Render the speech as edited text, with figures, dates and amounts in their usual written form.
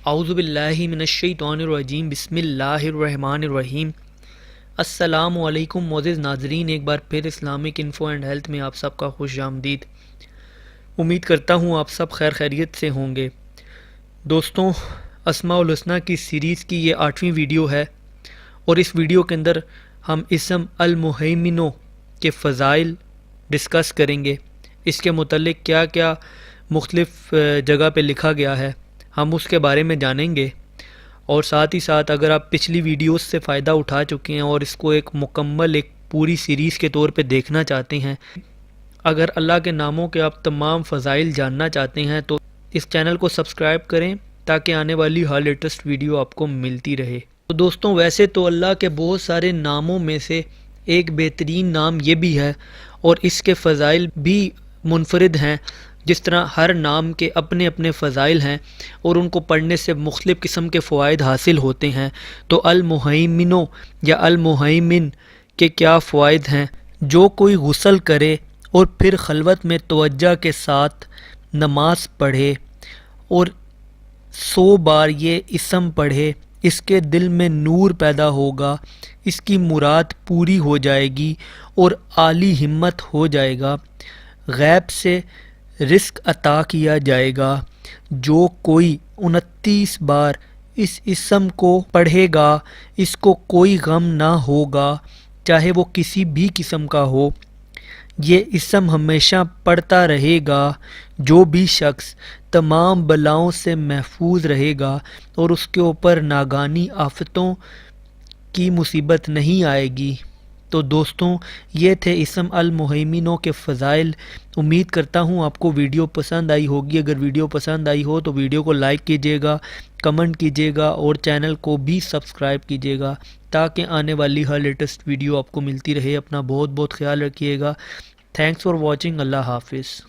اعوذ باللہ من الشیطان الرجیم بسم اللہ الرحمن الرحیم۔ السلام علیکم معزز ناظرین، ایک بار پھر اسلامک انفو اینڈ ہیلتھ میں آپ سب کا خوش آمدید۔ امید کرتا ہوں آپ سب خیر خیریت سے ہوں گے۔ دوستوں، اسماء الحسنی کی سیریز کی یہ 8ویں ویڈیو ہے، اور اس ویڈیو کے اندر ہم اسم المہیمن کے فضائل ڈسکس کریں گے۔ اس کے متعلق کیا کیا مختلف جگہ پہ لکھا گیا ہے ہم اس کے بارے میں جانیں گے، اور ساتھ ہی ساتھ اگر آپ پچھلی ویڈیوز سے فائدہ اٹھا چکے ہیں اور اس کو ایک مکمل ایک پوری سیریز کے طور پہ دیکھنا چاہتے ہیں، اگر اللہ کے ناموں کے آپ تمام فضائل جاننا چاہتے ہیں تو اس چینل کو سبسکرائب کریں تاکہ آنے والی ہر لیٹسٹ ویڈیو آپ کو ملتی رہے۔ تو دوستوں، ویسے تو اللہ کے بہت سارے ناموں میں سے ایک بہترین نام یہ بھی ہے، اور اس کے فضائل بھی منفرد ہیں۔ جس طرح ہر نام کے اپنے اپنے فضائل ہیں اور ان کو پڑھنے سے مختلف قسم کے فوائد حاصل ہوتے ہیں، تو المہیمن یا المہیمن کے کیا فوائد ہیں؟ جو کوئی غسل کرے اور پھر خلوت میں توجہ کے ساتھ نماز پڑھے اور 100 بار یہ اسم پڑھے، اس کے دل میں نور پیدا ہوگا، اس کی مراد پوری ہو جائے گی اور عالی ہمت ہو جائے گا، غیب سے رزق عطا کیا جائے گا۔ جو کوئی 29 بار اس اسم کو پڑھے گا، اس کو کوئی غم نہ ہوگا، چاہے وہ کسی بھی قسم کا ہو۔ یہ اسم ہمیشہ پڑھتا رہے گا۔ جو بھی شخص تمام بلاؤں سے محفوظ رہے گا اور اس کے اوپر ناگہانی آفتوں کی مصیبت نہیں آئے گی۔ تو دوستوں، یہ تھے اسم المہیمنوں کے فضائل۔ امید کرتا ہوں آپ کو ویڈیو پسند آئی ہوگی۔ اگر ویڈیو پسند آئی ہو تو ویڈیو کو لائک کیجیے گا، کمنٹ کیجیے گا اور چینل کو بھی سبسکرائب کیجیے گا تاکہ آنے والی ہر لیٹسٹ ویڈیو آپ کو ملتی رہے۔ اپنا بہت بہت خیال رکھیے گا۔ Thanks for watching. اللہ حافظ۔